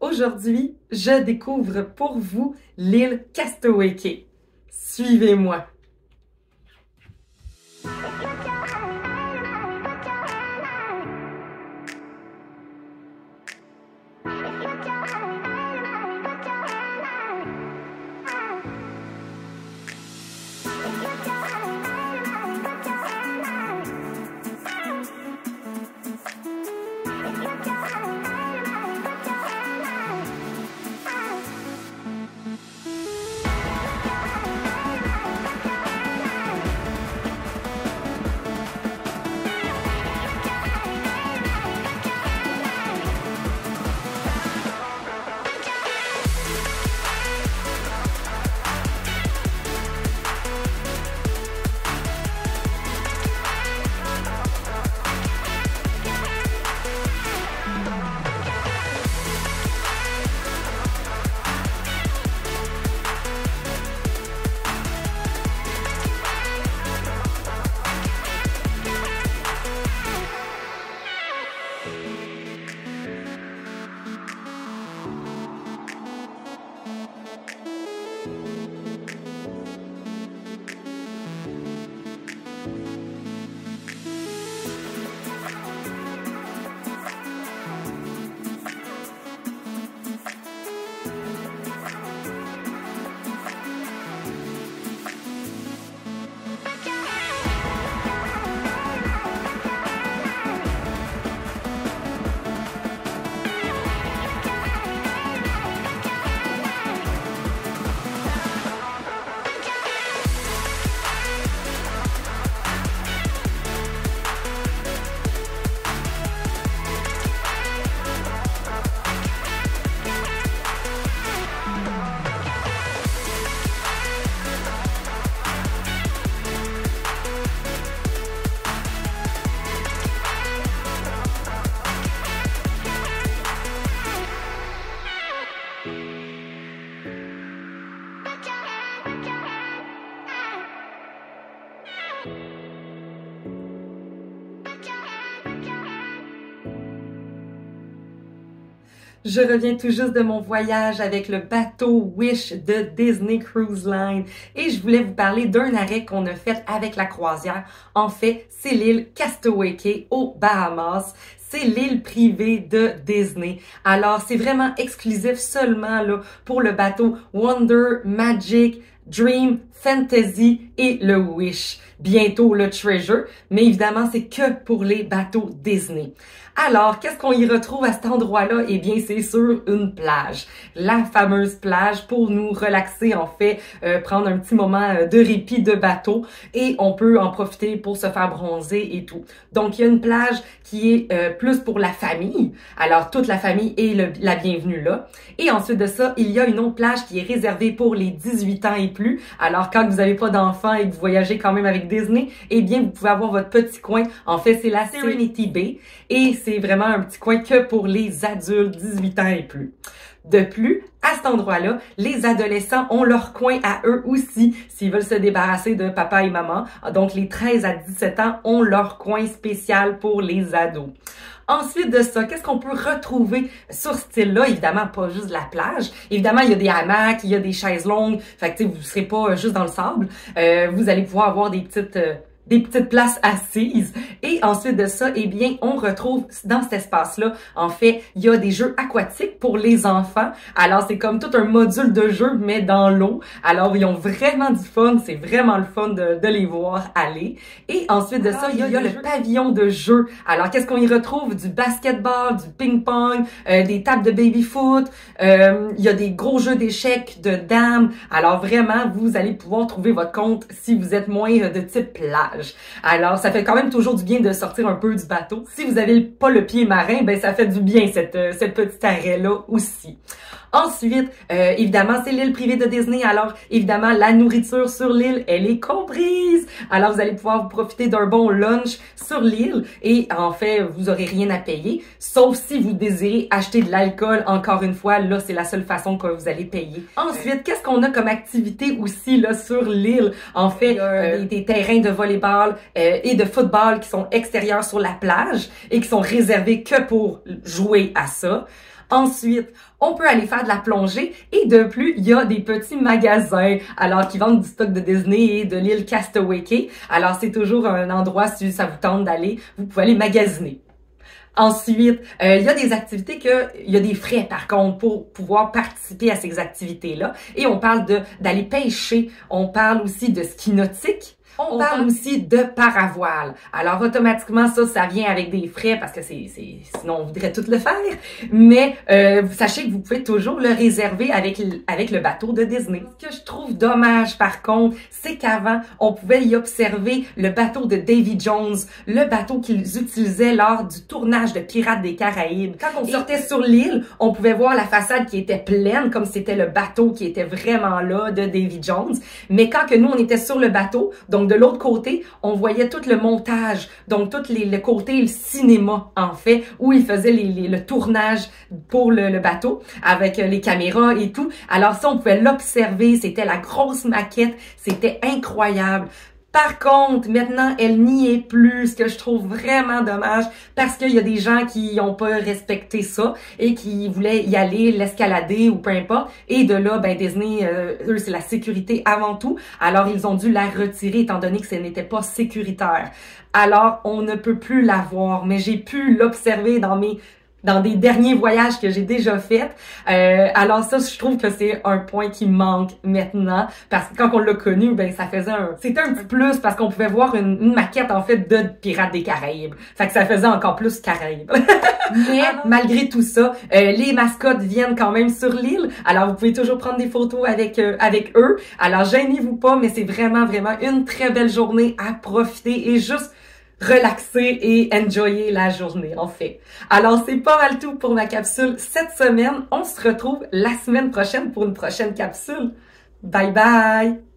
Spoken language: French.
Aujourd'hui, je découvre pour vous l'île Castaway Cay. Suivez-moi! Je reviens tout juste de mon voyage avec le bateau Wish de Disney Cruise Line et je voulais vous parler d'un arrêt qu'on a fait avec la croisière. En fait, c'est l'île Castaway Cay aux Bahamas. C'est l'île privée de Disney. Alors, c'est vraiment exclusif seulement là pour le bateau Wonder, Magic, Dream, Fantasy et le Wish. Bientôt le Treasure, mais évidemment, c'est que pour les bateaux Disney. Alors, qu'est-ce qu'on y retrouve à cet endroit-là? Eh bien, c'est sur une plage. La fameuse plage pour nous relaxer, en fait, prendre un petit moment de répit de bateau et on peut en profiter pour se faire bronzer et tout. Donc, il y a une plage qui est plus pour la famille. Alors, toute la famille est la bienvenue là. Et ensuite de ça, il y a une autre plage qui est réservée pour les 18 ans et plus. Alors, quand vous n'avez pas d'enfants et que vous voyagez quand même avec Disney, eh bien, vous pouvez avoir votre petit coin. En fait, c'est la Serenity Bay et c'est vraiment un petit coin que pour les adultes 18 ans et plus. De plus, à cet endroit-là, les adolescents ont leur coin à eux aussi s'ils veulent se débarrasser de papa et maman. Donc, les 13 à 17 ans ont leur coin spécial pour les ados. Ensuite de ça, qu'est-ce qu'on peut retrouver sur ce style-là? Évidemment, pas juste la plage. Évidemment, il y a des hamacs, il y a des chaises longues. Fait que, vous serez pas juste dans le sable. Vous allez pouvoir avoir des petites places assises. Et ensuite de ça, eh bien, on retrouve dans cet espace-là, en fait, il y a des jeux aquatiques pour les enfants. Alors, c'est comme tout un module de jeu, mais dans l'eau. Alors, ils ont vraiment du fun. C'est vraiment le fun de les voir aller. Et ensuite de ça, il y a le pavillon de jeu. Alors, qu'est-ce qu'on y retrouve? Du basketball, du ping-pong, des tables de baby-foot. Il y a des gros jeux d'échecs, de dames. Alors, vraiment, vous allez pouvoir trouver votre compte si vous êtes moins de type plage. Alors, ça fait quand même toujours du bien de sortir un peu du bateau. Si vous avez pas le pied marin, ben ça fait du bien cette petite arrêt-là aussi. Ensuite, évidemment, c'est l'île privée de Disney. Alors, évidemment, la nourriture sur l'île, elle est comprise. Alors, vous allez pouvoir vous profiter d'un bon lunch sur l'île et en fait, vous aurez rien à payer, sauf si vous désirez acheter de l'alcool. Encore une fois, là, c'est la seule façon que vous allez payer. Ensuite, qu'est-ce qu'on a comme activité aussi là sur l'île? En fait, des terrains de volleyball et de football qui sont extérieurs sur la plage et qui sont réservés que pour jouer à ça. Ensuite, on peut aller faire de la plongée et de plus, il y a des petits magasins alors qui vendent du stock de Disney et de l'île Castaway Cay. Alors c'est toujours un endroit, si ça vous tente d'aller, vous pouvez aller magasiner. Ensuite, il y a des activités il y a des frais par contre pour pouvoir participer à ces activités-là. Et on parle d'aller pêcher, on parle aussi de ski nautique. On parle aussi de paravoile. Alors, automatiquement, ça vient avec des frais parce que sinon on voudrait tout le faire. Mais sachez que vous pouvez toujours le réserver avec le bateau de Disney. Ce que je trouve dommage, par contre, c'est qu'avant, on pouvait y observer le bateau de Davy Jones, le bateau qu'ils utilisaient lors du tournage de Pirates des Caraïbes. Quand on sortait sur l'île, on pouvait voir la façade qui était pleine, comme c'était le bateau qui était vraiment là de Davy Jones. Mais quand que nous, on était sur le bateau, donc de l'autre côté, on voyait tout le montage, donc tout le côté, le cinéma, en fait, où ils faisaient le tournage pour le bateau, avec les caméras et tout. Alors ça, on pouvait l'observer, c'était la grosse maquette, c'était incroyable. Par contre, maintenant, elle n'y est plus, ce que je trouve vraiment dommage, parce qu'il y a des gens qui n'ont pas respecté ça et qui voulaient y aller, l'escalader ou peu importe. Et de là, ben Disney, eux, c'est la sécurité avant tout. Alors, ils ont dû la retirer étant donné que ce n'était pas sécuritaire. Alors, on ne peut plus la voir, mais j'ai pu l'observer dans des derniers voyages que j'ai déjà faits. Alors ça, je trouve que c'est un point qui manque maintenant, parce que quand on l'a connu, ben ça faisait c'était un petit plus parce qu'on pouvait voir une maquette en fait de Pirates des Caraïbes. Fait que ça faisait encore plus Caraïbes. Mais malgré tout ça, les mascottes viennent quand même sur l'île. Alors vous pouvez toujours prendre des photos avec eux. Alors gênez-vous pas, mais c'est vraiment une très belle journée à profiter et juste relaxer et enjoyer la journée, en fait. Alors, c'est pas mal tout pour ma capsule cette semaine. On se retrouve la semaine prochaine pour une prochaine capsule. Bye bye!